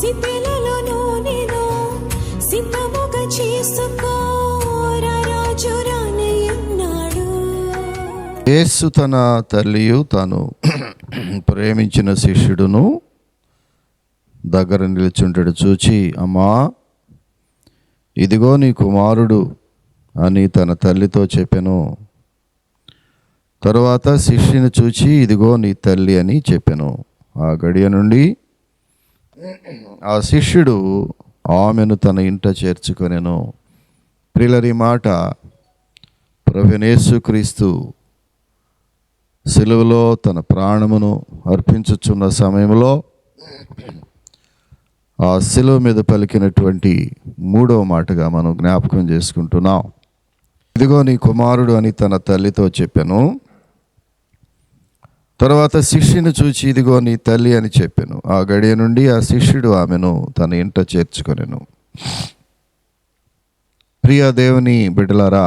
సిద్ధలలో నేను సిద్ధముగా చేసుకో రాజు రానయ్యున్నాడు. యేసు తన తల్లియు తాను ప్రేమించిన శిష్యుడును దగ్గర నిలుచుంటాడు చూచి, అమ్మా ఇదిగో నీ కుమారుడు అని తన తల్లితో చెప్పెను. తరువాత శిష్యుని చూచి, ఇదిగో నీ తల్లి అని చెప్పెను. ఆ గడియ నుండి ఆ శిష్యుడు ఆమెను తన ఇంట చేర్చుకొనెను. ప్రియులారా, ఈ మాట ప్రభువైన యేసుక్రీస్తు సిలువలో తన ప్రాణమును అర్పించుచున్న సమయంలో ఆ సిలువ మీద పలికినటువంటి మూడవ మాటగా మనం జ్ఞాపకం చేసుకుంటున్నాం. ఇదిగో నీ కుమారుడు అని తన తల్లితో చెప్పాను. తర్వాత శిష్యుని చూచి, ఇదిగో నీ తల్లి అని చెప్పాను. ఆ గడియ నుండి ఆ శిష్యుడు ఆమెను తన ఇంట చేర్చుకొనెను. ప్రియ దేవుని బిడ్డలారా,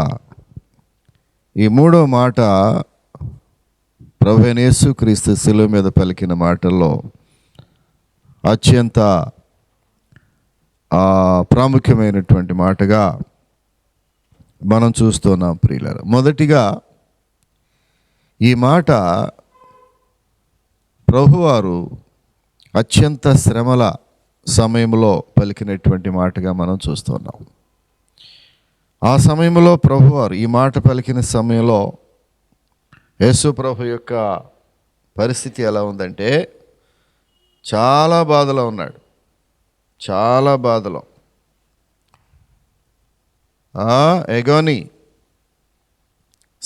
ఈ మూడో మాట ప్రభువైన యేసుక్రీస్తు శిలువ మీద పలికిన మాటల్లో అత్యంత ప్రాముఖ్యమైనటువంటి మాటగా మనం చూస్తున్నాం. ప్రియులారా, మొదటిగా ఈ మాట ప్రభువారు అత్యంత శ్రమల సమయంలో పలికినటువంటి మాటగా మనం చూస్తున్నాం. ఆ సమయంలో ప్రభువారు ఈ మాట పలికిన సమయంలో యేసు ప్రభు యొక్క పరిస్థితి ఎలా ఉందంటే, చాలా బాధలో ఉన్నాడు. చాలా బాధలో, ఎగోని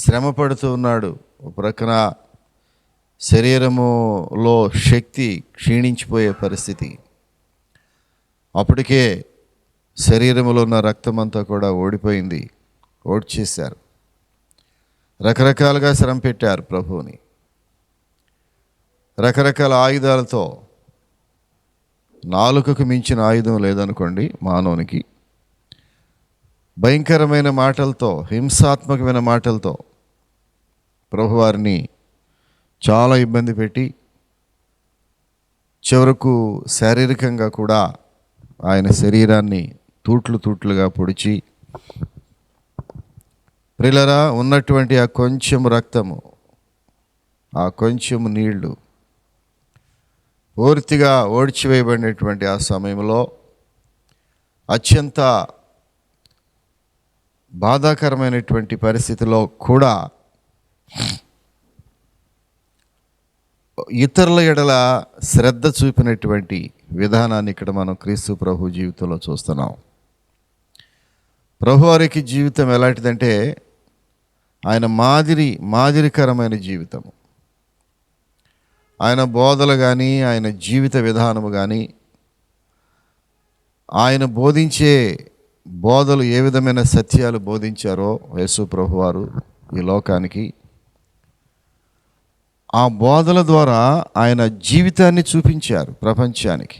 శ్రమ పడుతూ ఉన్నాడు. ఒక ప్రక్కన శరీరములో శక్తి క్షీణించిపోయే పరిస్థితి. అప్పటికే శరీరంలో ఉన్న రక్తమంతా కూడా ఓడిపోయింది, ఓడ్చేశారు. రకరకాలుగా శ్రమ పెట్టారు ప్రభువుని, రకరకాల ఆయుధాలతో. నాలుకకు మించిన ఆయుధం లేదనుకోండి మానవునికి. భయంకరమైన మాటలతో, హింసాత్మకమైన మాటలతో ప్రభువారిని చాలా ఇబ్బంది పెట్టి చివరకు శారీరకంగా కూడా ఆయన శరీరాన్ని తూట్లుగా పొడిచి, ప్రియులారా, ఉన్నటువంటి ఆ కొంచెం రక్తము, ఆ కొంచెం నీళ్లు పూర్తిగా ఓడ్చివేయబడినటువంటి ఆ సమయంలో అత్యంత బాధాకరమైనటువంటి పరిస్థితిలో కూడా ఇతరుల ఎడల శ్రద్ధ చూపినటువంటి విధానాన్ని ఇక్కడ మనం క్రీస్తు ప్రభు జీవితంలో చూస్తున్నాం. ప్రభువారికి జీవితం ఎలాంటిదంటే, ఆయన మాదిరికరమైన జీవితము. ఆయన బోధలు కానీ, ఆయన జీవిత విధానము కానీ, ఆయన బోధించే బోధలు ఏ విధమైన సత్యాలు బోధించారో యేసు ప్రభువారు ఈ లోకానికి, ఆ బోధల ద్వారా ఆయన జీవితాన్ని చూపించారు ప్రపంచానికి.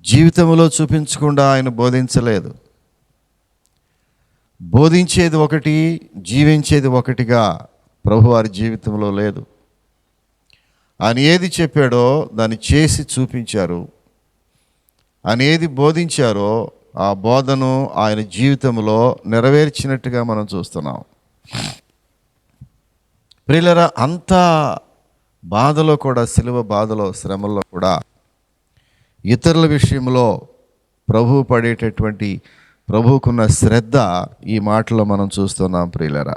జీవితంలో చూపించకుండా ఆయన బోధించలేదు. బోధించేది ఒకటి, జీవించేది ఒకటిగా ప్రభువారి జీవితంలో లేదు. ఆయన ఏది చెప్పాడో దాన్ని చేసి చూపించారు. ఆయన ఏది బోధించారో ఆ బోధను ఆయన జీవితంలో నెరవేర్చినట్టుగా మనం చూస్తున్నాం. ప్రియులారా, అంత బాధలో కూడా, సిలువ బాధలో, శ్రమల్లో కూడా ఇతరుల విషయంలో ప్రభువు పడేటటువంటి, ప్రభువుకున్న శ్రద్ధ ఈ మాటలో మనం చూస్తున్నాం. ప్రియులారా,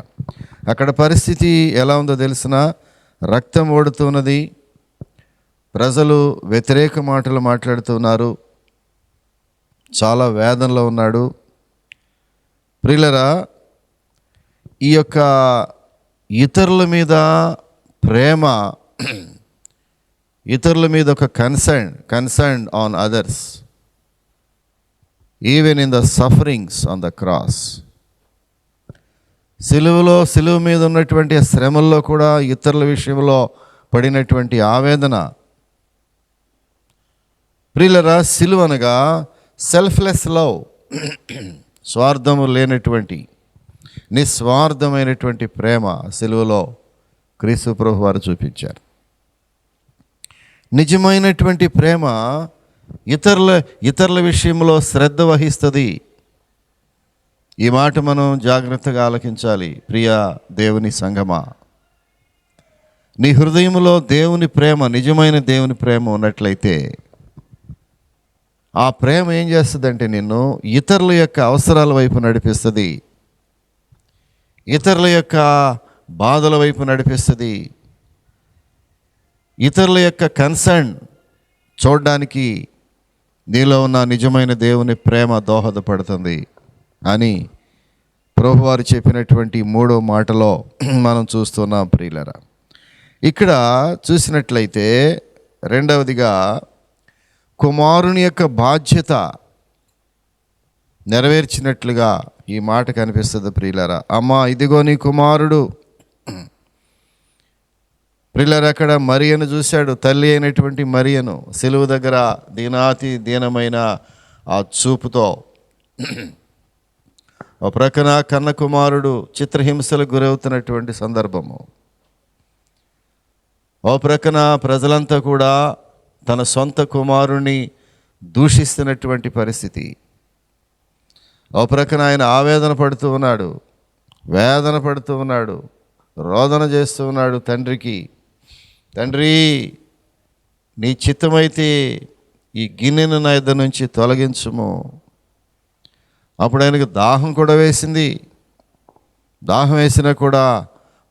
అక్కడ పరిస్థితి ఎలా ఉందో తెలిసిన, రక్తం ఓడుతున్నది, ప్రజలు వ్యతిరేక మాటలు మాట్లాడుతున్నారు, చాలా వేదనలో ఉన్నాడు. ప్రియులారా, ఈ యొక్క ఇతరుల మీద ప్రేమ, ఇతరుల మీద ఒక concern on others, even in the sufferings on the cross. సిలువ మీద ఉన్నటువంటి శ్రమల్లో కూడా ఇతరుల విషయంలో పడినటువంటి ఆవేదన. ప్రియులారా, సిలువ అనగా సెల్ఫ్లెస్ లవ్, స్వార్థము లేనటువంటి నిస్వార్థమైనటువంటి ప్రేమ సిలువలో క్రీస్తు ప్రభు వారు చూపించారు. నిజమైనటువంటి ప్రేమ ఇతరుల విషయంలో శ్రద్ధ వహిస్తుంది. ఈ మాట మనం జాగ్రత్తగా ఆలకించాలి. ప్రియ దేవుని సంగమా, నీ హృదయంలో దేవుని ప్రేమ, నిజమైన దేవుని ప్రేమ ఉన్నట్లయితే ఆ ప్రేమ ఏం చేస్తుందంటే నిన్ను ఇతరుల యొక్క అవసరాల వైపు నడిపిస్తుంది, ఇతరుల యొక్క బాధల వైపు నడిపిస్తుంది, ఇతరుల యొక్క కన్సర్న్ చూడడానికి నీలో ఉన్న నిజమైన దేవుని ప్రేమ దోహదపడుతుంది అని ప్రభువారు చెప్పినటువంటి 3వ మాటలో మనం చూస్తున్నాం ప్రియులరా. ఇక్కడ చూసినట్లయితే రెండవదిగా కుమారుని యొక్క బాధ్యత నెరవేర్చినట్లుగా ఈ మాట కనిపిస్తుంది ప్రియులరా. అమ్మా ఇదిగో నీ కుమారుడు. ప్రియులరా, అక్కడ మరియను చూశాడు, తల్లి అయినటువంటి మరియను సిలువ దగ్గర దీనాతి దీనమైన ఆ చూపుతో. ఓ ప్రక్కన కన్న కుమారుడు చిత్రహింసలకు గురవుతున్నటువంటి సందర్భము, ఓ ప్రక్కన ప్రజలంతా కూడా తన సొంత కుమారుని దూషిస్తున్నటువంటి పరిస్థితి, ఓ ప్రక్కన ఆయన ఆవేదన పడుతూ ఉన్నాడు, వేదన పడుతూ ఉన్నాడు, రోదన చేస్తూ ఉన్నాడు తండ్రికి, తండ్రి నీ చిత్తమైతే ఈ గిన్నెను నా యొద్ద నుంచి తొలగించుము. అప్పుడు ఆయనకు దాహం కూడా వేసింది. దాహం వేసినా కూడా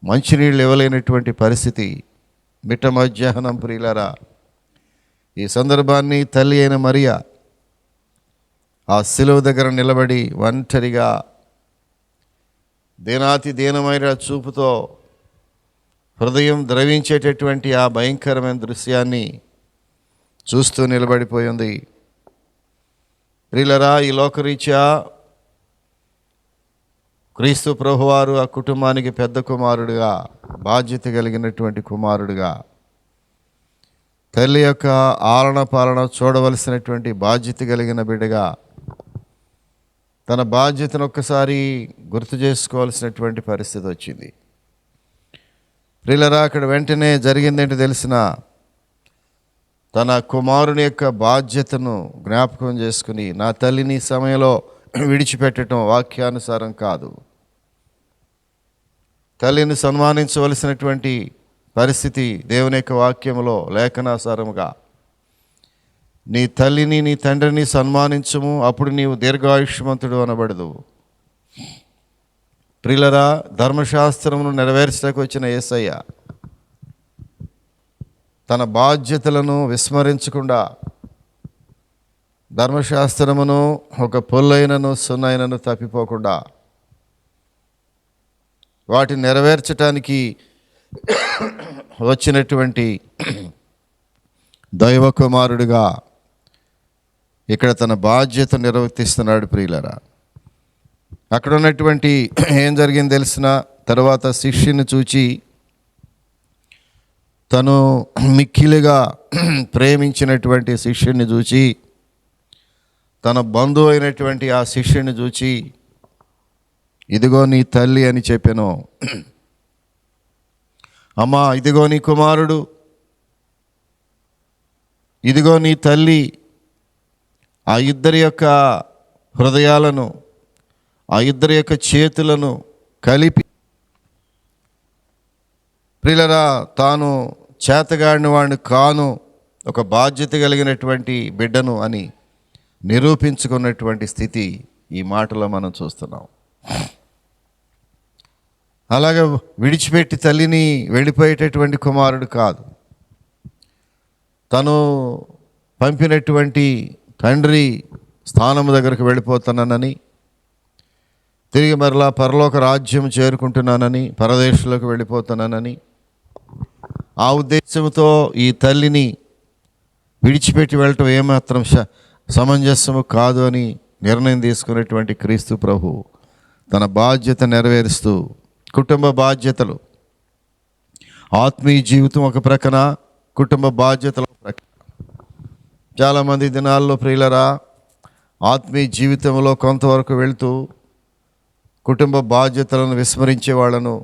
మంచినీళ్ళు ఇవ్వలేనటువంటి పరిస్థితి. మిట్ట మధ్యాహ్నం ప్రియులరా, ఈ సందర్భాన్ని తల్లి అయిన మరియ ఆ సిలువ దగ్గర నిలబడి ఒంటరిగా దీనాతి దీనమైన చూపుతో హృదయం ద్రవించేటటువంటి ఆ భయంకరమైన దృశ్యాన్ని చూస్తూ నిలబడిపోయింది. ప్రియులరా, ఈ లోకరీత్యా క్రీస్తు ప్రభువారు ఆ కుటుంబానికి పెద్ద కుమారుడిగా, బాధ్యత కలిగినటువంటి కుమారుడిగా, తల్లి యొక్క ఆలన పాలన చూడవలసినటువంటి బాధ్యత కలిగిన బిడ్డగా తన బాధ్యతను ఒక్కసారి గుర్తు చేసుకోవాల్సినటువంటి పరిస్థితి వచ్చింది. ప్రియులరా, అక్కడ వెంటనే జరిగిందేంటి తెలిసిన, తన కుమారుని యొక్క బాధ్యతను జ్ఞాపకం చేసుకుని నా తల్లిని సమయంలో విడిచిపెట్టడం వాక్యానుసారం కాదు. తల్లిని సన్మానించవలసినటువంటి పరిస్థితి దేవుని యొక్క వాక్యంలో లేఖనాసారముగా, నీ తల్లిని నీ తండ్రిని సన్మానించుము, అప్పుడు నీవు దీర్ఘాయుష్మంతుడు అనబడదు. ప్రియులరా, ధర్మశాస్త్రమును నెరవేర్చడానికి వచ్చిన యేసయ్య తన బాధ్యతలను విస్మరించకుండా ధర్మశాస్త్రమును ఒక పొల్లైనను సున్నైనను తప్పిపోకుండా వాటిని నెరవేర్చటానికి వచ్చినటువంటి దైవ కుమారుడిగా ఇక్కడ తన బాధ్యత నిర్వర్తిస్తున్నాడు. ప్రియులరా, అక్కడ ఉన్నటువంటి ఏం జరిగింది తెలిసిన తర్వాత శిష్యుని చూచి తను మిక్కిలిగా ప్రేమించినటువంటి శిష్యుని చూచి, తన బంధువు అయినటువంటి ఆ శిష్యుని చూచి ఇదిగో నీ తల్లి అని చెప్పాను. అమ్మా ఇదిగో నీ కుమారుడు, ఇదిగో నీ తల్లి. ఆ ఇద్దరి యొక్క హృదయాలను, ఆ ఇద్దరి యొక్క చేతులను కలిపి, ప్రియులరా, తాను చేతగాడిన వాడిని కాను, ఒక బాధ్యత కలిగినటువంటి బిడ్డను అని నిరూపించుకున్నటువంటి స్థితి ఈ మాటలో మనం చూస్తున్నాం. అలాగే విడిచిపెట్టి తల్లిని వెళ్ళిపోయేటటువంటి కుమారుడు కాదు. తను పంపినటువంటి తండ్రి స్థానము దగ్గరకు వెళ్ళిపోతానని, తిరిగి మరలా పరలోక రాజ్యం చేరుకుంటున్నానని, పరదేశంలోకి వెళ్ళిపోతున్నానని, ఆ ఉద్దేశంతో ఈ తల్లిని విడిచిపెట్టి వెళ్ళటం ఏమాత్రం సమంజసము కాదు అని నిర్ణయం తీసుకున్నటువంటి క్రీస్తు ప్రభు తన బాధ్యత నెరవేరుస్తూ, కుటుంబ బాధ్యతలు, ఆత్మీయ జీవితం ఒక ప్రక్కన, కుటుంబ బాధ్యతలు ఒక ప్రక్కన. చాలామంది దినాల్లో ప్రియులరా, ఆత్మీయ జీవితంలో కొంతవరకు వెళుతూ కుటుంబ బాధ్యతలను విస్మరించే వాళ్ళను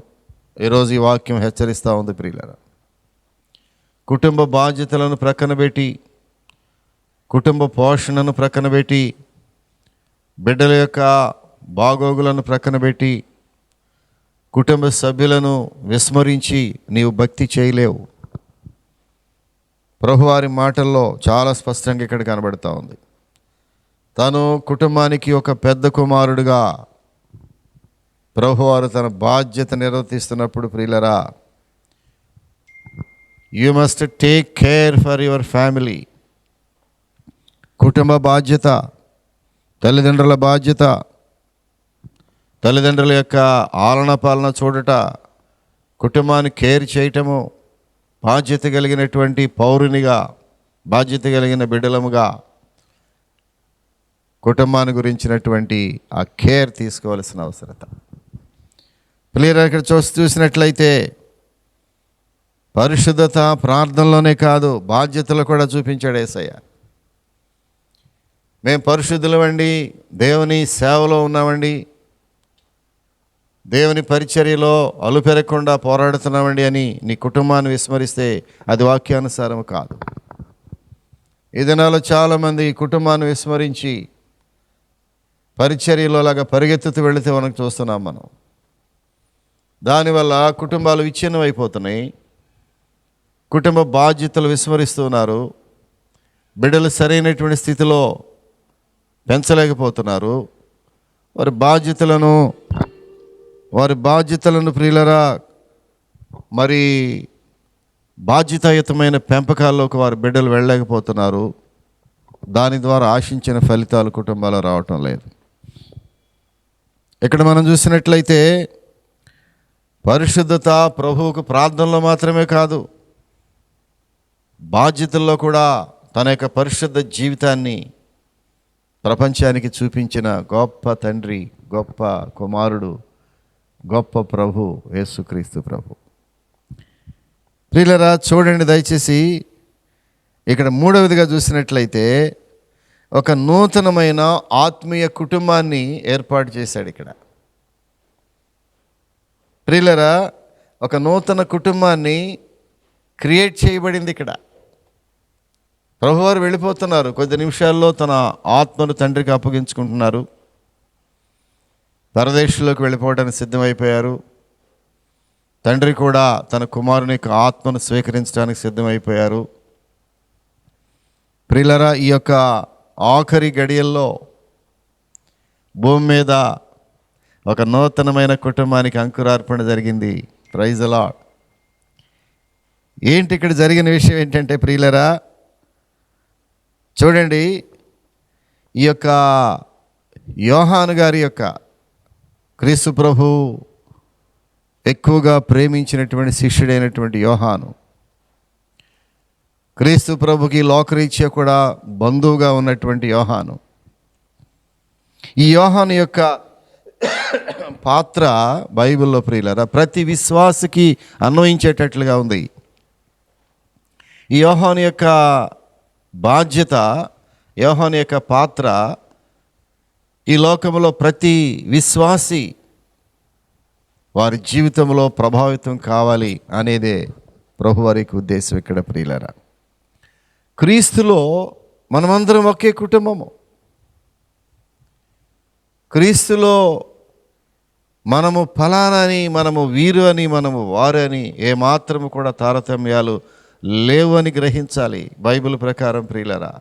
ఈరోజు ఈ వాక్యం హెచ్చరిస్తూ ఉంది. ప్రియులరా, కుటుంబ బాధ్యతలను ప్రక్కన పెట్టి, కుటుంబ పోషణను ప్రక్కన పెట్టి, బిడ్డల యొక్క బాగోగులను ప్రక్కన పెట్టి, కుటుంబ సభ్యులను విస్మరించి నీవు భక్తి చేయలేవు. ప్రభువారి మాటల్లో చాలా స్పష్టంగా ఇక్కడ కనబడుతూ ఉంది. తను కుటుంబానికి ఒక పెద్ద కుమారుడుగా ప్రభువారు తన బాధ్యత నిర్వర్తిస్తున్నప్పుడు, ప్రియులరా, you must take care for your family. కుటుంబ బాధ్యత, తల్లిదండ్రుల బాధ్యత, తల్లిదండ్రుల యొక్క ఆలన పాలన చూడట, కుటుంబాన్ని కేర్ చేయటము, బాధ్యత కలిగినటువంటి పౌరునిగా, బాధ్యత కలిగిన బిడ్డలముగా కుటుంబాన్ని గురించినటువంటి ఆ కేర్ తీసుకోవాల్సిన అవసరత. ప్రియులారా, ఇక్కడ చూసినట్లయితే పరిశుద్ధత ప్రార్థనలోనే కాదు, బాధ్యతలు కూడా చూపించాడు యేసయ్య. మేము పరిశుద్ధులమండి, దేవుని సేవలో ఉన్నామండి, దేవుని పరిచర్యలో అలుపెరగకుండా పోరాడుతున్నామండి అని నీ కుటుంబాన్ని విస్మరిస్తే అది వాక్యానుసారం కాదు. ఈ దినాల్లో చాలామంది కుటుంబాన్ని విస్మరించి పరిచర్యలో లాగా పరిగెత్తుతూ వెళితే మనకు చూస్తున్నాం మనం. దానివల్ల కుటుంబాలు విచ్ఛిన్నం అయిపోతున్నాయి, కుటుంబ బాధ్యతలు విస్మరిస్తున్నారు, బిడ్డలు సరైనటువంటి స్థితిలో పెంచలేకపోతున్నారు. వారి బాధ్యతలను ప్రియులరా మరి బాధ్యతాయుతమైన పెంపకాల్లోకి వారి బిడ్డలు వెళ్ళలేకపోతున్నారు. దాని ద్వారా ఆశించిన ఫలితాలు కుటుంబాల్లో రావటం లేదు. ఇక్కడ మనం చూసినట్లయితే పరిశుద్ధత ప్రభువుకు ప్రార్థనలో మాత్రమే కాదు, బాధ్యతల్లో కూడా తన యొక్క పరిశుద్ధ జీవితాన్ని ప్రపంచానికి చూపించిన గొప్ప తండ్రి, గొప్ప కుమారుడు, గొప్ప ప్రభు యేసుక్రీస్తు ప్రభు. ప్రియులారా, చూడండి దయచేసి, ఇక్కడ మూడవదిగా చూసినట్లయితే ఒక నూతనమైన ఆత్మీయ కుటుంబాన్ని ఏర్పాటు చేశాడు. ఇక్కడ ప్రియులారా, ఒక నూతన కుటుంబాన్ని క్రియేట్ చేయబడింది. ఇక్కడ ప్రభువారు వెళ్ళిపోతున్నారు, కొద్ది నిమిషాల్లో తన ఆత్మను తండ్రికి అప్పగించుకుంటున్నారు, పరదేశంలోకి వెళ్ళిపోవడానికి సిద్ధమైపోయారు. తండ్రి కూడా తన కుమారుని యొక్క ఆత్మను స్వీకరించడానికి సిద్ధమైపోయారు. ప్రియులారా, ఈ యొక్క ఆఖరి గడియల్లో భూమి మీద ఒక నూతనమైన కుటుంబానికి అంకురార్పణ జరిగింది. Praise the lord. ఏంటి ఇక్కడ జరిగిన విషయం ఏంటంటే ప్రియులారా, చూడండి, ఈ యొక్క యోహాను గారి యొక్క క్రీస్తు ప్రభు ఎక్కువగా ప్రేమించినటువంటి శిష్యుడైనటువంటి యోహాను, క్రీస్తు ప్రభుకి లోకరీత్యా కూడా బంధువుగా ఉన్నటువంటి యోహాను, ఈ యోహాను యొక్క పాత్ర బైబిల్లో ప్రియులారా ప్రతి విశ్వాసికి అన్వయించేటట్లుగా ఉంది. ఈ యోహాను యొక్క బాధ్యత, యోహాను యొక్క పాత్ర ఈ లోకంలో ప్రతి విశ్వాసి వారి జీవితంలో ప్రభావితం కావాలి అనేదే ప్రభువారికి ఉద్దేశం. ఇక్కడ ప్రియులారా, క్రీస్తులో మనమందరం ఒకే కుటుంబము. క్రీస్తులో మనము ఫలానని, మనము వీరు అని, మనము వారు అని ఏమాత్రము కూడా తారతమ్యాలు లేవు అని గ్రహించాలి. బైబిల్ ప్రకారం ప్రియులారా,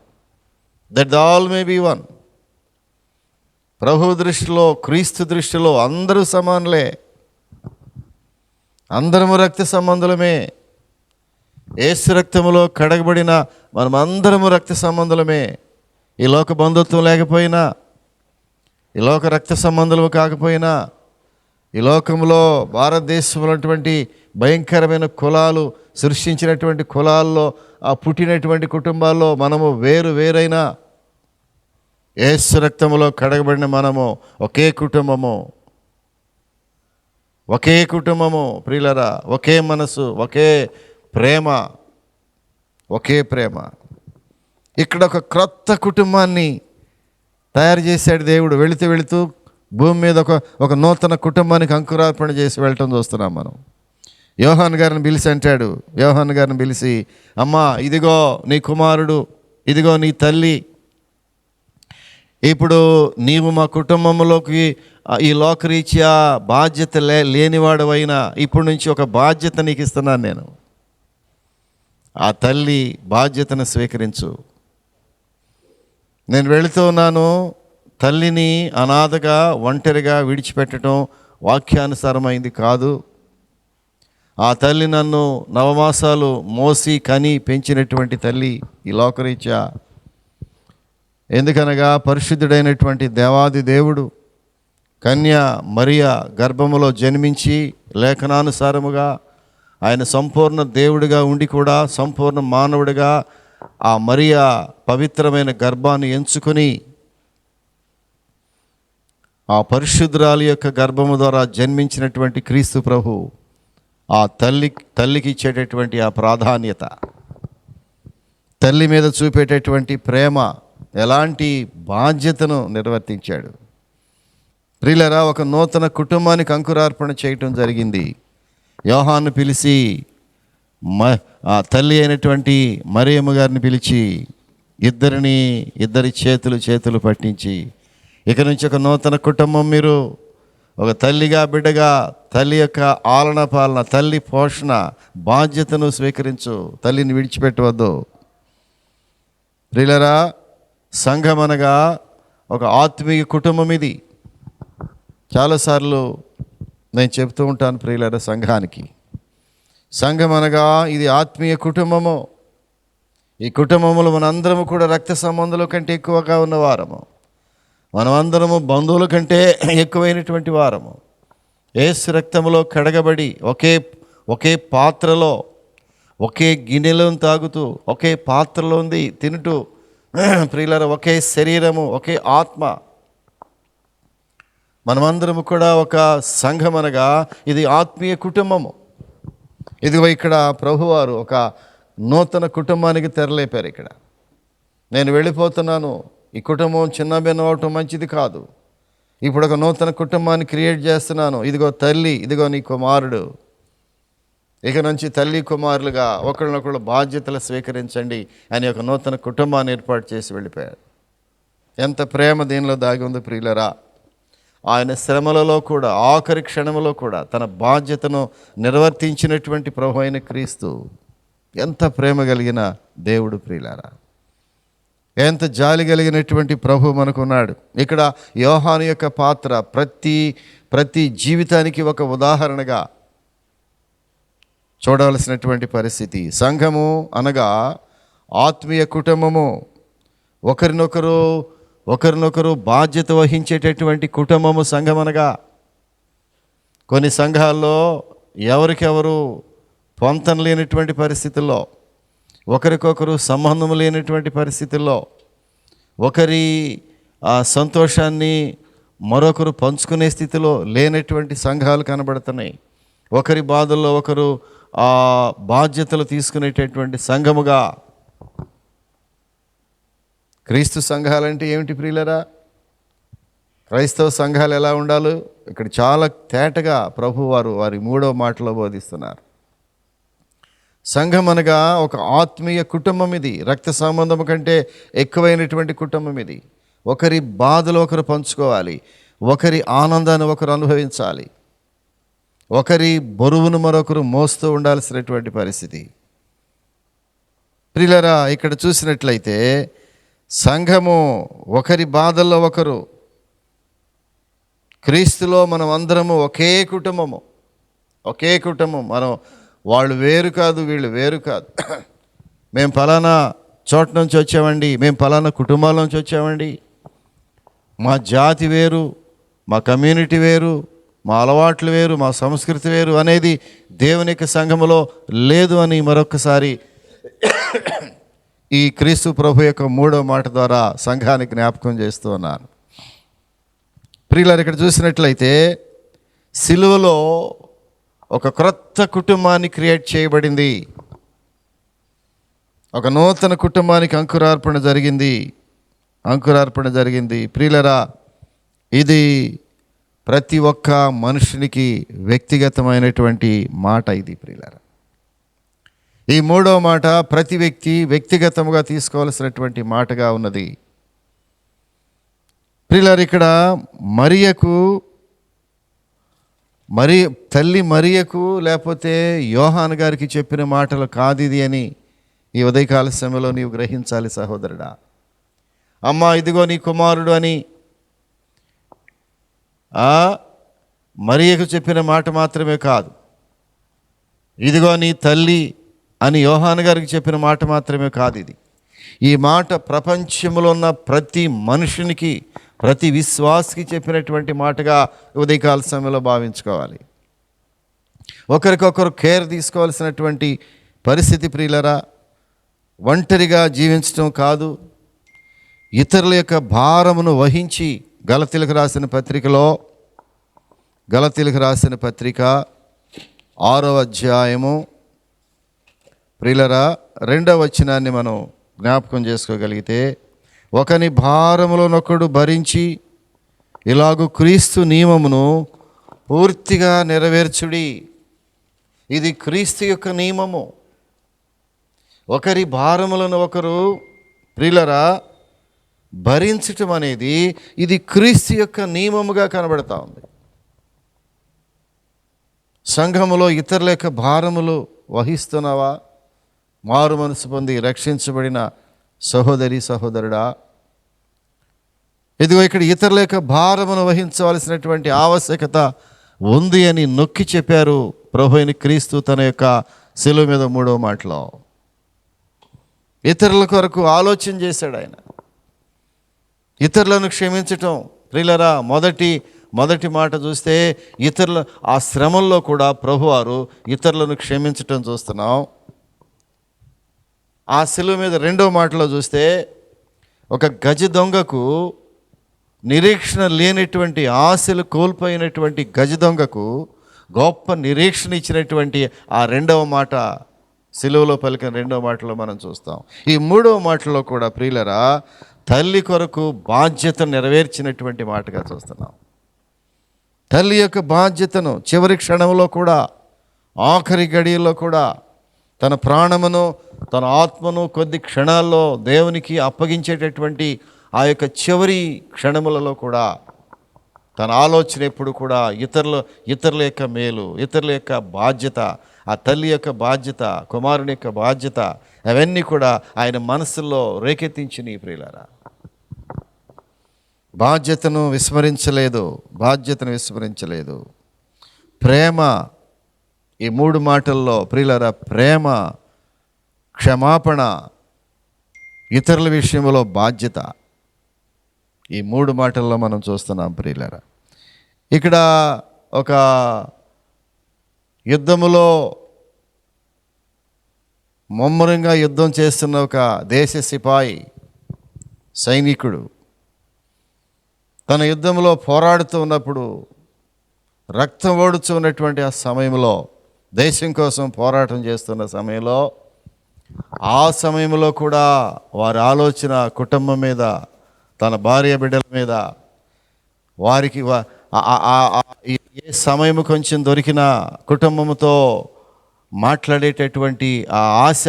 that all may be one. ప్రభు దృష్టిలో, క్రీస్తు దృష్టిలో అందరూ సమానులే, అందరము రక్త సంబంధులమే. యేసు రక్తములో కడగబడిన మనమందరము రక్త సంబంధులమే. ఈ లోక బంధుత్వం లేకపోయినా, ఈ లోక రక్త సంబంధులు కాకపోయినా, ఈ లోకంలో భారతదేశంలో ఉన్నటువంటి భయంకరమైన కులాలు సృష్టించినటువంటి కులాల్లో ఆ పుట్టినటువంటి కుటుంబాల్లో మనము వేరైనా యేసు రక్తములో కడగబడిన మనము ఒకే కుటుంబము, ఒకే కుటుంబము ప్రియులారా, ఒకే మనసు, ఒకే ప్రేమ, ఒకే ప్రేమ. ఇక్కడ ఒక క్రొత్త కుటుంబాన్ని తయారు చేశాడు దేవుడు. వెళుతూ భూమి మీద ఒక నూతన కుటుంబానికి అంకురార్పణ చేసి వెళ్ళటం చూస్తున్నాం మనం. యోహాను గారిని పిలిచి అంటాడు, యోహాను గారిని పిలిచి, అమ్మా ఇదిగో నీ కుమారుడు, ఇదిగో నీ తల్లి. ఇప్పుడు నీవు మా కుటుంబంలోకి ఈ లోకరీత్యా బాధ్యత లేనివాడవైనా ఇప్పటి నుంచి ఒక బాధ్యత నీకు ఇస్తున్నాను నేను. ఆ తల్లి బాధ్యతను స్వీకరించు. నేను వెళుతూ ఉన్నాను, తల్లిని అనాథగా ఒంటరిగా విడిచిపెట్టడం వాక్యానుసారమైంది కాదు. ఆ తల్లి నన్ను నవమాసాలు మోసి కని పెంచినటువంటి తల్లి ఈ లోకరీత్యా. ఎందుకనగా పరిశుద్ధుడైనటువంటి దేవాది దేవుడు కన్య మరియ గర్భములో జన్మించి లేఖనానుసారముగా ఆయన సంపూర్ణ దేవుడిగా ఉండి కూడా సంపూర్ణ మానవుడిగా ఆ మరియ పవిత్రమైన గర్భాన్ని ఎంచుకొని ఆ పరిశుద్ధురాలి యొక్క గర్భము ద్వారా జన్మించినటువంటి క్రీస్తు ప్రభు ఆ తల్లికి ఇచ్చేటటువంటి ఆ ప్రాధాన్యత, తల్లి మీద చూపేటటువంటి ప్రేమ, ఎలాంటి బాధ్యతను నిర్వర్తించాడు. ప్రియులారా, ఒక నూతన కుటుంబానికి అంకురార్పణ చేయటం జరిగింది. యోహాను పిలిచి ఆ తల్లి అయినటువంటి మరియమ్మ గారిని పిలిచి ఇద్దరి చేతులు పట్టించి, ఇక నుంచి ఒక నూతన కుటుంబం, మీరు ఒక తల్లిగా బిడ్డగా తల్లి యొక్క ఆలన పాలన, తల్లి పోషణ బాధ్యతను స్వీకరించు, తల్లిని విడిచిపెట్టవద్దు. ప్రియులారా, సంఘం అనగా ఒక ఆత్మీయ కుటుంబం. ఇది చాలాసార్లు నేను చెప్తూ ఉంటాను ప్రియులారా, సంఘం అనగా ఇది ఆత్మీయ కుటుంబము. ఈ కుటుంబంలో మనందరము కూడా రక్త సంబంధుల కంటే ఎక్కువగా ఉన్నవారము, మనమందరము బంధువుల కంటే ఎక్కువైనటువంటి వారము. యేసు రక్తములో కడగబడి ఒకే పాత్రలో ఒకే గిన్నెలో తాగుతూ ఒకే పాత్రలో ఉంది తింటూ, ప్రియులారా, ఒకే శరీరము ఒకే ఆత్మ, మనమందరము కూడా ఒక సంఘం అనగా ఇది ఆత్మీయ కుటుంబము. ఇదిగో ఇక్కడ ప్రభువారు ఒక నూతన కుటుంబానికి తెరలేపారు. ఇక్కడ నేను వెళ్ళిపోతున్నాను, ఈ కుటుంబం చిన్న భిన్నం అవటం మంచిది కాదు, ఇప్పుడు ఒక నూతన కుటుంబాన్ని క్రియేట్ చేస్తున్నాను. ఇదిగో తల్లి, ఇదిగో నీ కుమారుడు, ఇక నుంచి తల్లి కుమారులుగా ఒకళ్ళనొకళ్ళు బాధ్యతలు స్వీకరించండి అని ఒక నూతన కుటుంబాన్ని ఏర్పాటు చేసి వెళ్ళిపోయారు. ఎంత ప్రేమ దీనిలో దాగి ఉంది ప్రియులరా. ఆయన శ్రమలలో కూడా ఆఖరి క్షణంలో కూడా తన బాధ్యతను నిర్వర్తించినటువంటి ప్రభు అయిన క్రీస్తు ఎంత ప్రేమ కలిగిన దేవుడు ప్రియులారా, ఎంత జాలి కలిగినటువంటి ప్రభు మనకున్నాడు. ఇక్కడ యోహాను యొక్క పాత్ర ప్రతి జీవితానికి ఒక ఉదాహరణగా చూడవలసినటువంటి పరిస్థితి. సంఘము అనగా ఆత్మీయ కుటుంబము, ఒకరినొకరు బాధ్యత వహించేటటువంటి కుటుంబము సంఘం అనగా. కొన్ని సంఘాల్లో ఎవరికెవరు పొంతన లేనటువంటి పరిస్థితుల్లో, ఒకరికొకరు సంబంధం లేనటువంటి పరిస్థితుల్లో, ఒకరి సంతోషాన్ని మరొకరు పంచుకునే స్థితిలో లేనటువంటి సంఘాలు కనబడుతున్నాయి. ఒకరి బాధల్లో ఒకరు బాధ్యతలు తీసుకునేటటువంటి సంఘముగా. క్రీస్తు సంఘాలంటే ఏమిటి ప్రియులరా? క్రైస్తవ సంఘాలు ఎలా ఉండాలో ఇక్కడ చాలా తేటగా ప్రభువారు వారి 3వ మాటలో బోధిస్తున్నారు. సంఘం అనగా ఒక ఆత్మీయ కుటుంబం. ఇది రక్త సంబంధం కంటే ఎక్కువైనటువంటి కుటుంబం. ఇది ఒకరి బాధలు ఒకరు పంచుకోవాలి, ఒకరి ఆనందాన్ని ఒకరు అనుభవించాలి, ఒకరి బరువును మరొకరు మోస్తూ ఉండాల్సినటువంటి పరిస్థితి. ప్రియులరా, ఇక్కడ చూసినట్లయితే సంఘము ఒకరి బాధల్లో ఒకరు. క్రీస్తులో మనం అందరము ఒకే కుటుంబం. మనం వాళ్ళు వేరు కాదు, వీళ్ళు వేరు కాదు. మేము ఫలానా చోట నుంచి వచ్చామండి, మేము ఫలానా కుటుంబాల నుంచి వచ్చామండి, మా జాతి వేరు, మా కమ్యూనిటీ వేరు, మా అలవాట్లు వేరు, మా సంస్కృతి వేరు అనేది దేవుని యొక్క సంఘములో లేదు అని మరొకసారి ఈ క్రీస్తు ప్రభు యొక్క 3వ మాట ద్వారా సంఘానికి జ్ఞాపకం చేస్తూ ఉన్నాను. ప్రియులారు, ఇక్కడ చూసినట్లయితే సిలువలో ఒక క్రొత్త కుటుంబాన్ని క్రియేట్ చేయబడింది. ఒక నూతన కుటుంబానికి అంకురార్పణ జరిగింది. ప్రియులారా, ఇది ప్రతి ఒక్క మనుషునికి వ్యక్తిగతమైనటువంటి మాట ఇది ప్రియులారా. ఈ మూడవ మాట ప్రతి వ్యక్తి వ్యక్తిగతంగా తీసుకోవాల్సినటువంటి మాటగా ఉన్నది. ప్రియులారా, ఇక్కడ తల్లి మరియకు లేకపోతే యోహాను గారికి చెప్పిన మాటలు కాదు ఇది అని ఈ ఉదయకాల సమయంలో నీవు గ్రహించాలి సహోదరుడా. అమ్మా ఇదిగో నీ కుమారుడు అని మరియకు చెప్పిన మాట మాత్రమే కాదు, ఇదిగో నీ తల్లి అని యోహాను గారికి చెప్పిన మాట మాత్రమే కాదు ఇది. ఈ మాట ప్రపంచంలో ఉన్న ప్రతి మనుషునికి, ప్రతి విశ్వాసికి చెప్పినటువంటి మాటగా ఉదయకాల సమయంలో భావించుకోవాలి. ఒకరికొకరు కేర్ తీసుకోవాల్సినటువంటి పరిస్థితి ప్రియులరా. ఒంటరిగా జీవించడం కాదు, ఇతరుల యొక్క భారమును వహించి గలతీలకు రాసిన పత్రిక 6వ అధ్యాయము ప్రియులరా 2వ వచనాన్ని మనం జ్ఞాపకం చేసుకోగలిగితే, ఒకని భారములోనొకడు భరించి ఇలాగూ క్రీస్తు నియమమును పూర్తిగా నెరవేర్చుడి. ఇది క్రీస్తు యొక్క నియమము. ఒకరి భారములను ఒకరు ప్రియులరా భరించటం అనేది ఇది క్రీస్తు యొక్క నియమముగా కనబడతా ఉంది. సంఘములో ఇతరుల యొక్క భారములు వహిస్తున్నావా? మారు మనసు పొంది రక్షించబడిన సహోదరి సహోదరుడా, ఇదిగో ఇక్కడ ఇతరుల యొక్క భారమును వహించవలసినటువంటి ఆవశ్యకత ఉంది అని నొక్కి చెప్పారు ప్రభు అయిన క్రీస్తు తన యొక్క శిలువ మీద 3వ మాటలో. ఇతరుల కొరకు ఆలోచన చేశాడు ఆయన. ఇతరులను క్షమించటం ప్రియులరా, మొదటి మాట చూస్తే ఇతరుల ఆ శ్రమల్లో కూడా ప్రభువారు ఇతరులను క్షమించటం చూస్తున్నాం. ఆ శిలువ మీద 2వ మాటలో చూస్తే ఒక గజ దొంగకు, నిరీక్షణ లేనటువంటి ఆశలు కోల్పోయినటువంటి గజ దొంగకు గొప్ప నిరీక్షణ ఇచ్చినటువంటి ఆ 2వ మాట, శిలువలో పలికిన 2వ మాటలో మనం చూస్తాం. ఈ 3వ మాటలో కూడా ప్రియులరా తల్లి కొరకు బాధ్యత నెరవేర్చినటువంటి మాటగా చూస్తున్నాం. తల్లి యొక్క బాధ్యతను చివరి క్షణంలో కూడా, ఆఖరి గడియల్లో కూడా తన ప్రాణమును, తన ఆత్మను కొద్ది క్షణాల్లో దేవునికి అప్పగించేటటువంటి ఆ యొక్క చివరి క్షణములలో కూడా తన ఆలోచన ఎప్పుడు కూడా ఇతరుల యొక్క మేలు, ఇతరుల యొక్క బాధ్యత, ఆ తల్లి యొక్క బాధ్యత, కుమారుని యొక్క బాధ్యత, అవన్నీ కూడా ఆయన మనసులో రేకెత్తించినవి ప్రియులారా. బాధ్యతను విస్మరించలేదు. ప్రేమ, ఈ 3 మాటల్లో ప్రియులారా, ప్రేమ, క్షమాపణ, ఇతరుల విషయంలో బాధ్యత, ఈ 3 మాటల్లో మనం చూస్తున్నాం ప్రియులారా. ఇక్కడ ఒక యుద్ధములో ముమ్మరంగా యుద్ధం చేస్తున్న ఒక దేశ సిపాయి సైనికుడు తన యుద్ధంలో పోరాడుతూ ఉన్నప్పుడు, రక్తం ఓడుతూ ఉన్నటువంటి ఆ సమయంలో, దేశం కోసం పోరాటం చేస్తున్న సమయంలో, ఆ సమయంలో కూడా వారి ఆలోచన కుటుంబం మీద, తన భార్య బిడ్డల మీద, వారికి ఏ సమయం కొంచెం దొరికిన కుటుంబంతో మాట్లాడేటటువంటి ఆ ఆశ,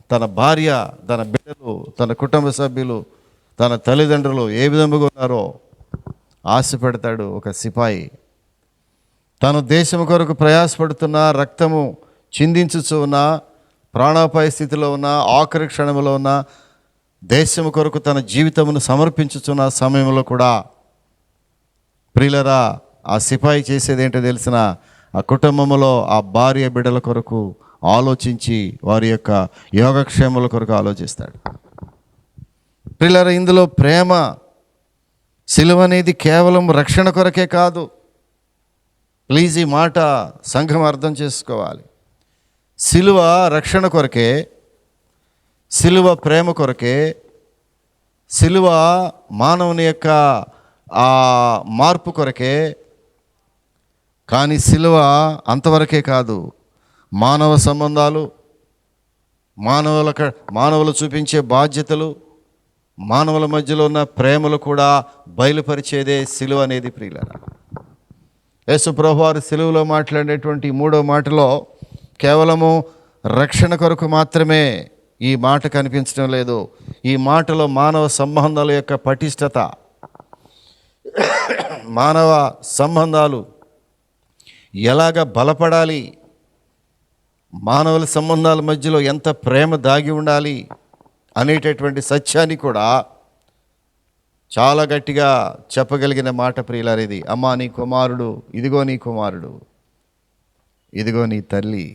తన భార్య, తన బిడ్డలు, తన కుటుంబ సభ్యులు, తన తల్లిదండ్రులు ఏ విధంగా ఉన్నారో ఆశపడతాడు ఒక సిపాయి. తను దేశం కొరకు ప్రయాసపడుతున్న, రక్తము చిందించుచు ఉన్న, ప్రాణాపాయ స్థితిలో ఉన్న, ఆఖరి క్షణంలో ఉన్న, దేశం కొరకు తన జీవితమును సమర్పించుచున్న సమయంలో కూడా ప్రియులరా ఆ సిపాయి చేసేది ఏంటో తెలిసిన, ఆ కుటుంబంలో ఆ భార్య బిడ్డల కొరకు ఆలోచించి వారి యొక్క యోగక్షేమాల కొరకు ఆలోచిస్తాడు. ప్రియులరా, ఇందులో ప్రేమ, సిలువ అనేది కేవలం రక్షణ కొరకే కాదు. ప్లీజ్ ఈ మాట సంఘం అర్థం చేసుకోవాలి. సిలువ రక్షణ కొరకే, సిలువ ప్రేమ కొరకే, సిలువ మానవుని యొక్క ఆ మార్పు కొరకే. కానీ సిలువ అంతవరకే కాదు, మానవ సంబంధాలు, మానవులు చూపించే బాధ్యతలు, మానవుల మధ్యలో ఉన్న ప్రేమలు కూడా బయలుపరిచేదే సిలువ అనేది ప్రియులారా. యేసు ప్రభువారు సిలువలో మాట్లాడేటువంటి మూడో మాటలో కేవలము రక్షణ కొరకు మాత్రమే ఈ మాట కనిపించడం లేదు. ఈ మాటలో మానవ సంబంధాల యొక్క పటిష్టత, మానవ సంబంధాలు ఎలాగ బలపడాలి, మానవుల సంబంధాల మధ్యలో ఎంత ప్రేమ దాగి ఉండాలి అనేటటువంటి సత్యాన్ని కూడా చాలా గట్టిగా చెప్పగలిగిన మాట ప్రియులారిది. అమ్మా నీ కుమారుడు, ఇదిగో నీ కుమారుడు, ఇదిగో నీ తల్లి.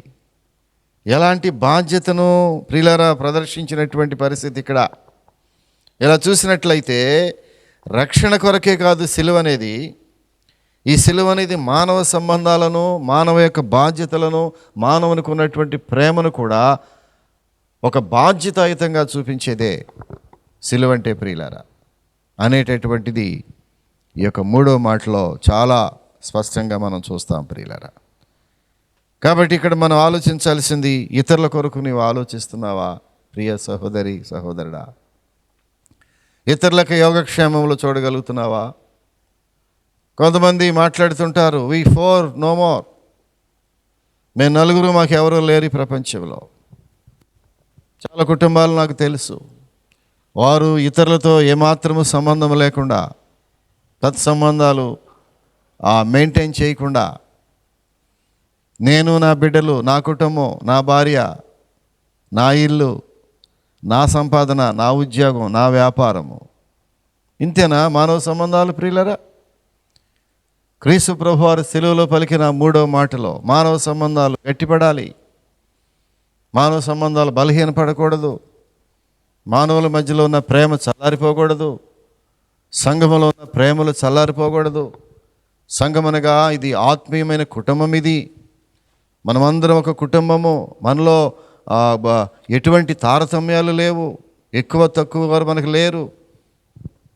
ఎలాంటి బాధ్యతను ప్రియులారా ప్రదర్శించినటువంటి పరిస్థితి ఇక్కడ. ఇలా చూసినట్లయితే రక్షణ కొరకే కాదు సిలువ అనేది, ఈ సిలువ అనేది మానవ సంబంధాలను, మానవ యొక్క బాధ్యతలను, మానవునికి ఉన్నటువంటి ప్రేమను కూడా ఒక బాధ్యతాయుతంగా చూపించేదే సిలువ అంటే ప్రియులారా అనేటటువంటిది ఈ యొక్క మూడో మాటలో చాలా స్పష్టంగా మనం చూస్తాం ప్రియులారా. కాబట్టి ఇక్కడ మనం ఆలోచించాల్సింది, ఇతరుల కొరకు నీవు ఆలోచిస్తున్నావా ప్రియ సహోదరి సహోదరుడా? ఇతరులకు యోగక్షేమంలో చూడగలుగుతున్నావా? కొంతమంది మాట్లాడుతుంటారు, వి ఫోర్ నో మోర్, మేము నలుగురు, మాకు ఎవరూ లేరు ఈ ప్రపంచంలో. చాలా కుటుంబాలు నాకు తెలుసు, వారు ఇతరులతో ఏమాత్రము సంబంధం లేకుండా, తత్సంబంధాలు మెయింటైన్ చేయకుండా, నేను, నా బిడ్డలు, నా కుటుంబం, నా భార్య, నా ఇల్లు, నా సంపాదన, నా ఉద్యోగం, నా వ్యాపారము, ఇంతేనా మానవ సంబంధాలు ప్రియులరా? క్రీస్తు ప్రభువారు సిలువలో పలికిన మూడో మాటలో మానవ సంబంధాలు గట్టిపడాలి, మానవ సంబంధాలు బలహీనపడకూడదు, మానవుల మధ్యలో ఉన్న ప్రేమ చల్లారిపోకూడదు, సంఘములో ఉన్న ప్రేమలు చల్లారిపోకూడదు. సంఘమనగా ఇది ఆత్మీయమైన కుటుంబం, ఇది మనమందరం ఒక కుటుంబము, మనలో ఎటువంటి తారతమ్యాలు లేవు, ఎక్కువ తక్కువ వారు మనకు లేరు.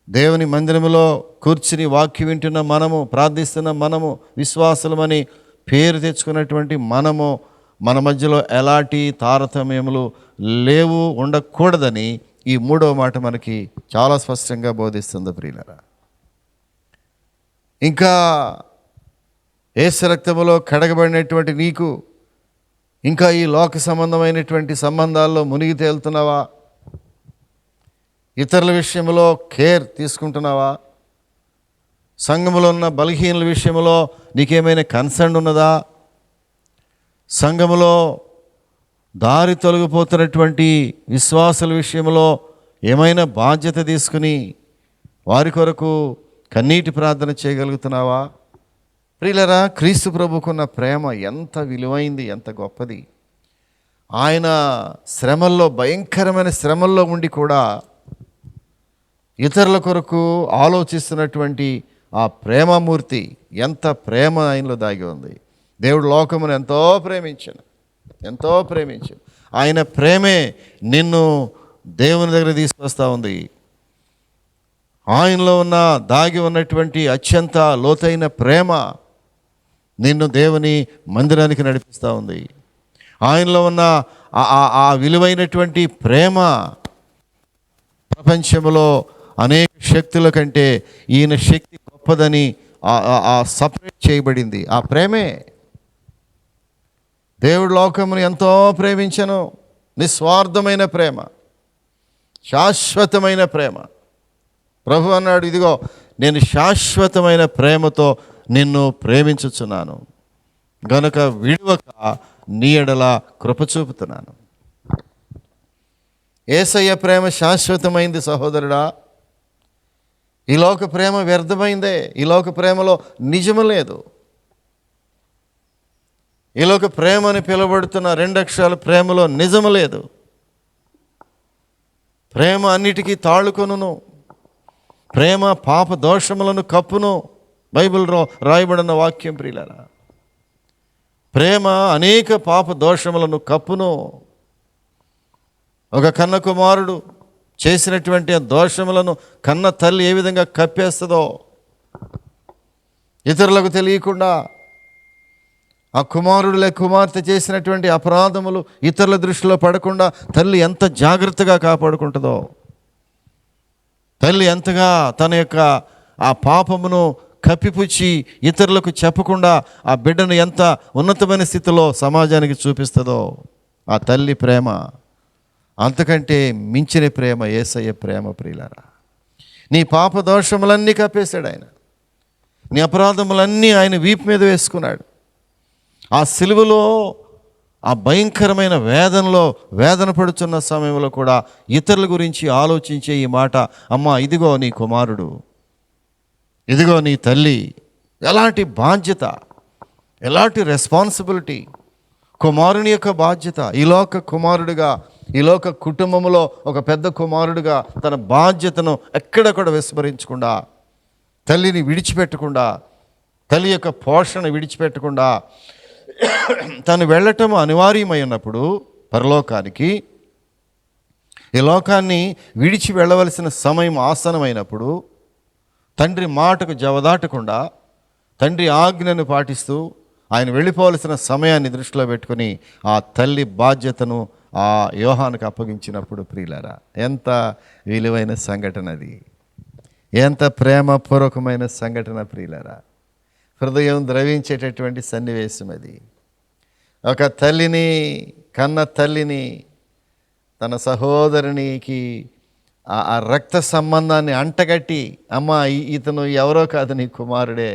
దేవుని మందిరములో కూర్చుని వాక్యం వింటున్న మనము, ప్రార్థిస్తున్న మనము, విశ్వాసులమని పేరు తెచ్చుకున్నటువంటి మనము, మన మధ్యలో ఎలాంటి తారతమ్యములు లేవు, ఉండకూడదని ఈ మూడవ మాట మనకి చాలా స్పష్టంగా బోధిస్తుంది ప్రియులారా. ఇంకా యేసు రక్తములో కడగబడినటువంటి నీకు ఇంకా ఈ లోక సంబంధమైనటువంటి సంబంధాల్లో మునిగి తేలుతున్నావా? ఇతరుల విషయంలో కేర్ తీసుకుంటున్నావా? సంఘములో ఉన్న బలహీనుల విషయంలో నీకేమైనా కన్సర్న్ ఉన్నదా? సంఘములో దారి తొలగిపోతున్నటువంటి విశ్వాసుల విషయంలో ఏమైనా బాధ్యత తీసుకుని వారి కొరకు కన్నీటి ప్రార్థన చేయగలుగుతున్నావా? ప్రియులరా, క్రీస్తు ప్రభుకున్న ప్రేమ ఎంత విలువైంది, ఎంత గొప్పది. ఆయన శ్రమల్లో, భయంకరమైన శ్రమల్లో ఉండి కూడా ఇతరుల కొరకు ఆలోచిస్తున్నటువంటి ఆ ప్రేమమూర్తి, ఎంత ప్రేమ ఆయనలో దాగి ఉంది. దేవుడు లోకమును ఎంతో ప్రేమించాడు. ఆయన ప్రేమే నిన్ను దేవుని దగ్గర తీసుకొస్తూ ఉంది. ఆయనలో ఉన్న దాగి ఉన్నటువంటి అత్యంత లోతైన ప్రేమ నిన్ను దేవుని మందిరానికి నడిపిస్తూ ఉంది. ఆయనలో ఉన్న ఆ విలువైనటువంటి ప్రేమ ప్రపంచంలో అనేక శక్తుల కంటే ఈయన శక్తి గొప్పదని సపరేట్ చేయబడింది. ఆ ప్రేమే. దేవుడు లోకమును ఎంతో ప్రేమించెను. నిస్వార్థమైన ప్రేమ, శాశ్వతమైన ప్రేమ. ప్రభు అన్నాడు, ఇదిగో నేను శాశ్వతమైన ప్రేమతో నిన్ను ప్రేమించుచున్నాను గనుక విడువక నీ ఎడల కృప చూపుతున్నాను. యేసయ్య ప్రేమ శాశ్వతమైంది సహోదరుడా. ఈ లోక ప్రేమ వ్యర్థమైందే. ఈ లోక ప్రేమలో నిజము లేదు. ఈ లోక ప్రేమ అని పిలువబడుతున్న 2 అక్షరాల ప్రేమలో నిజము లేదు. ప్రేమ అన్నిటికీ తాళుకొనును, ప్రేమ పాప దోషములను కప్పును. బైబిల్లో రాయబడిన వాక్యం ప్రియులారా. ప్రేమ అనేక పాప దోషములను కప్పును. ఒక కన్న కుమారుడు చేసినటువంటి ఆ దోషములను కన్న తల్లి ఏ విధంగా కప్పేస్తుందో ఇతరులకు తెలియకుండా, ఆ కుమారుడు లేక కుమార్తె చేసినటువంటి అపరాధములు ఇతరుల దృష్టిలో పడకుండా తల్లి ఎంత జాగ్రత్తగా కాపాడుకుంటుందో, తల్లి ఎంతగా తన యొక్క ఆ పాపమును కప్పిపుచ్చి ఇతరులకు చెప్పకుండా ఆ బిడ్డను ఎంత ఉన్నతమైన స్థితిలో సమాజానికి చూపిస్తుందో ఆ తల్లి ప్రేమ, అంతకంటే మించిన ప్రేమ యేసయ్య ప్రేమ. ప్రియులారా, నీ పాప దోషములన్నీ కప్పేశాడు ఆయన. నీ అపరాధములన్నీ ఆయన వీపు మీద వేసుకున్నాడు. ఆ సిలువలో ఆ భయంకరమైన వేదన పడుతున్న సమయంలో కూడా ఇతరుల గురించి ఆలోచించే ఈ మాట, అమ్మా ఇదిగో నీ కుమారుడు, ఇదిగో నీ తల్లి. ఎలాంటి బాధ్యత, ఎలాంటి రెస్పాన్సిబిలిటీ, కుమారుని యొక్క బాధ్యత. ఈ లోక కుమారుడిగా, ఈ లోక కుటుంబంలో ఒక పెద్ద కుమారుడిగా తన బాధ్యతను ఎక్కడ కూడా విస్మరించకుండా, తల్లిని విడిచిపెట్టకుండా, తల్లి యొక్క పోషణ విడిచిపెట్టకుండా తను వెళ్ళటం అనివార్యమై ఉన్నప్పుడు పరలోకానికి, ఈ లోకాన్ని విడిచి వెళ్ళవలసిన సమయం ఆసనమైనప్పుడు తండ్రి మాటకు జవదాటకుండా, తండ్రి ఆజ్ఞను పాటిస్తూ ఆయన వెళ్ళిపోవలసిన సమయాన్ని దృష్టిలో పెట్టుకుని ఆ తల్లి బాధ్యతను ఆ యోహానుకు అప్పగించినప్పుడు, ప్రియులారా, ఎంత విలువైన సంఘటన అది, ఎంత ప్రేమపూర్వకమైన సంఘటన ప్రియులారా. హృదయం ద్రవించేటటువంటి సన్నివేశం అది. ఒక తల్లిని, కన్న తల్లిని తన సహోదరునికి ఆ రక్త సంబంధాన్ని అంటగట్టి, అమ్మ ఇతను ఎవరో కాదు, నీ కుమారుడే.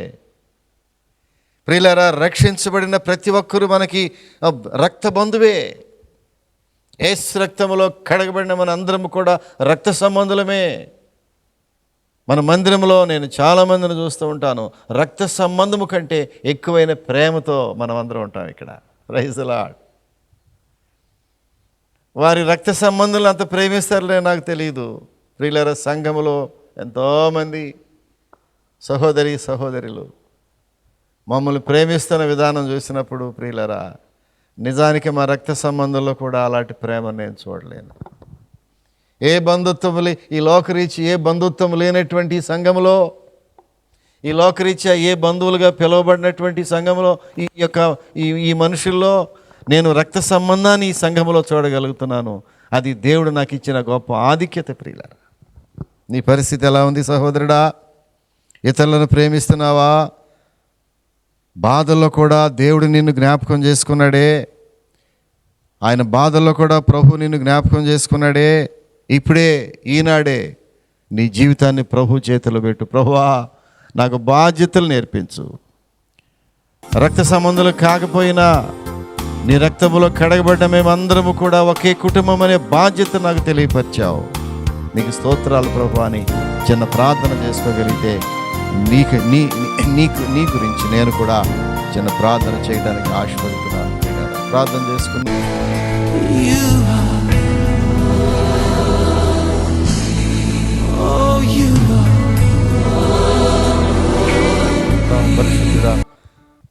ప్రియులారా, రక్షించబడిన ప్రతి ఒక్కరూ మనకి రక్త బంధువే. యేసు రక్తములో కడగబడిన మన అందరం కూడా రక్త సంబంధులమే. మన మందిరంలో నేను చాలామందిని చూస్తూ ఉంటాను, రక్త సంబంధము కంటే ఎక్కువైన ప్రేమతో మనం అందరం ఉంటాం ఇక్కడ. Praise the lord. వారి రక్త సంబంధులు అంత ప్రేమిస్తారులే నాకు తెలియదు. ప్రియులారా, సంఘములో ఎంతోమంది సహోదరులు మమ్మల్ని ప్రేమిస్తున్న విధానం చూసినప్పుడు, ప్రియులారా, నిజానికి మా రక్త సంబంధంలో కూడా అలాంటి ప్రేమ నేను చూడలేను. ఏ బంధుత్వములు, ఈ లోకరీత్యా ఏ బంధుత్వం లేనటువంటి సంఘములో, ఈ లోకరీత్యా ఏ బంధువులుగా పిలువబడినటువంటి సంఘములో, ఈ మనుషుల్లో నేను రక్త సంబంధాన్ని ఈ సంఘములో చూడగలుగుతున్నాను. అది దేవుడు నాకు ఇచ్చిన గొప్ప ఆధిక్యత. ప్రియులారా, నీ పరిస్థితి ఎలా ఉంది సహోదరుడా? ఇతరులను ప్రేమిస్తున్నావా? బాధల్లో కూడా దేవుడు నిన్ను జ్ఞాపకం చేసుకున్నాడే. ఆయన బాధల్లో కూడా ప్రభు నిన్ను జ్ఞాపకం చేసుకున్నాడే. ఇప్పుడే, ఈనాడే నీ జీవితాన్ని ప్రభు చేతిలో పెట్టు. ప్రభువా, నాకు బాధ్యతలు నేర్పించు. రక్త సంబంధులు కాకపోయినా నీ రక్తములో కడగబడ్డ మేమందరము కూడా ఒకే కుటుంబం అనే బాధ్యత నాకు తెలియపరిచావు. నీకు స్తోత్రాలు ప్రభు అని చిన్న ప్రార్థన చేసుకోగలిగితే నీ గురించి నేను కూడా చిన్న ప్రార్థన చేయడానికి ఆశపడుతున్నాను. ప్రార్థన చేసుకుని, పరిశుద్ధుడా,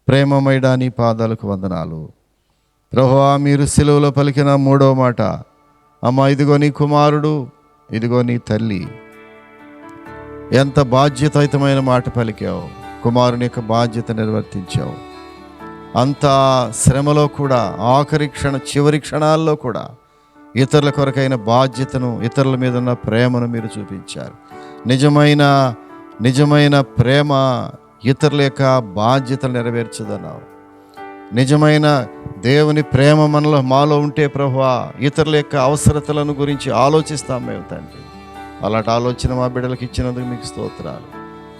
ప్రేమమయుడా, నీ పాదాలకు వందనాలు. ప్రభువా, మీరు సిలువలో పలికిన 3వ మాట, అమ్మ ఇదిగో నీ కుమారుడు, ఇదిగో నీ తల్లి. ఎంత బాధ్యతాయుతమైన మాట పలికావు. కుమారుని యొక్క బాధ్యత నిర్వర్తించావు. అంత శ్రమలో కూడా, ఆఖరి చివరి క్షణాల్లో కూడా ఇతరుల కొరకైన బాధ్యతను, ఇతరుల మీద ఉన్న ప్రేమను మీరు చూపించారు. నిజమైన ప్రేమ ఇతరుల యొక్క బాధ్యతలు నెరవేర్చదన్నావు. నిజమైన దేవుని ప్రేమ మాలో ఉంటే ప్రభువా, ఇతరుల యొక్క అవసరతలను గురించి ఆలోచిస్తాం మేము తండ్రి. అలాంటి ఆలోచన మా బిడ్డలకు ఇచ్చినందుకు మీకు స్తోత్రాలు.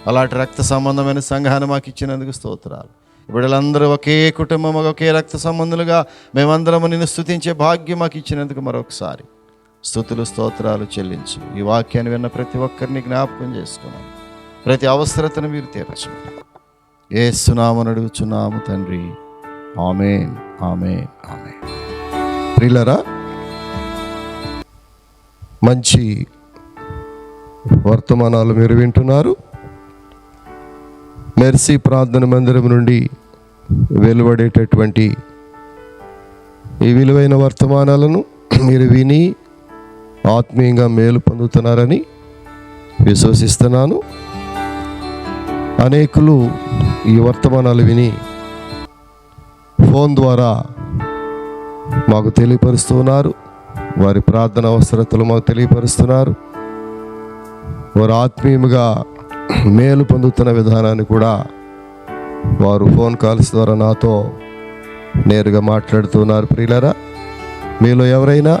అలాంటి రక్త సంబంధమైన సంఘాన్ని మాకు ఇచ్చినందుకు స్తోత్రాలు. బిడ్డలందరూ ఒకే కుటుంబం, ఒకే రక్త సంబంధులుగా మేమందరము నిన్ను స్తుతించే భాగ్యం మాకు ఇచ్చినందుకు మరొకసారి స్తుతులు, స్తోత్రాలు చెల్లించు. ఈ వాక్యాన్ని విన్న ప్రతి ఒక్కరిని జ్ఞాపకం చేసుకున్నాం. ప్రతి అవసరతను మీరు తీర్చు. యేసునామమున అడుగుచున్నాము తండ్రి. ఆమేన్, ఆమేన్, ఆమేన్. ప్రియులారా, మంచి వర్తమానాలు మీరు వింటున్నారు. మెర్సీ ప్రార్థన మందిరం నుండి వెలువడేటటువంటి ఈ విలువైన వర్తమానాలను మీరు విని ఆత్మీయంగా మేలు పొందుతున్నారని విశ్వసిస్తున్నాను. అనేకులు ఈ వర్తమానాలు విని ఫోన్ ద్వారా మాకు తెలియపరుస్తున్నారు. వారి ప్రార్థన అవసరతలు మాకు తెలియపరుస్తున్నారు. వారు ఆత్మీయంగా మేలు పొందుతున్న విధానాన్ని కూడా వారు ఫోన్ కాల్స్ ద్వారా నాతో నేరుగా మాట్లాడుతున్నారు. ప్రియులారా, మీలో ఎవరైనా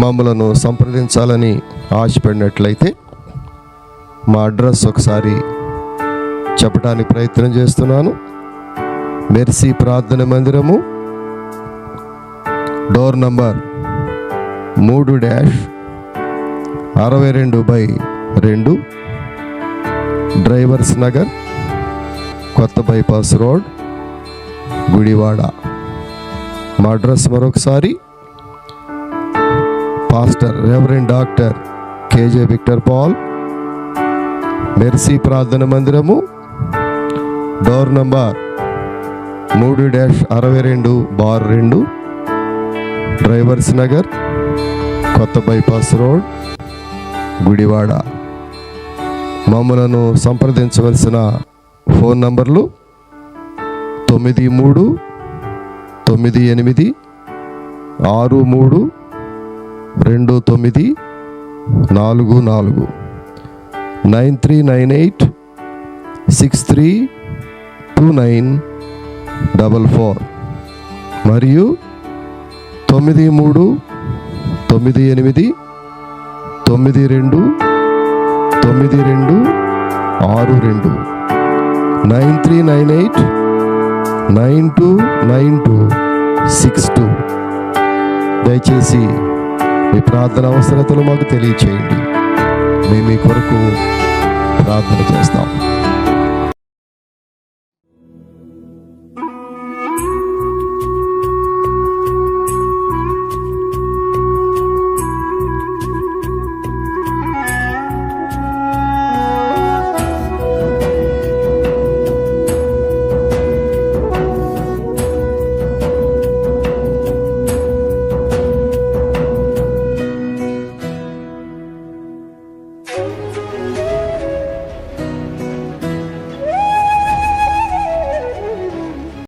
మమ్మలను సంప్రదించాలని ఆశపడినట్లయితే మా అడ్రస్ ఒకసారి చెప్పడానికి ప్రయత్నం చేస్తున్నాను. మెర్సీ ప్రార్థన మందిరము, డోర్ నంబర్ 3-62/2, డ్రైవర్స్ నగర్, కొత్త బైపాస్ రోడ్, గుడివాడ. మా అడ్రస్ మరొకసారి, pastor reverend doctor KJ Victor Paul, Mercy ప్రార్థన మందిరము, డోర్ నంబర్ 3-62/2, డ్రైవర్స్ నగర్, కొత్త బైపాస్ రోడ్, గుడివాడ. మమ్మలను సంప్రదించవలసిన ఫోన్ నంబర్లు 93-98-632944, 9398-632944 మరియు 93-98-92-9262, 9398-92-9262. దయచేసి మీ ప్రార్థన అవసరతలు మాకు తెలియచేయండి. మేము మీ కొరకు ప్రార్థన చేస్తాం.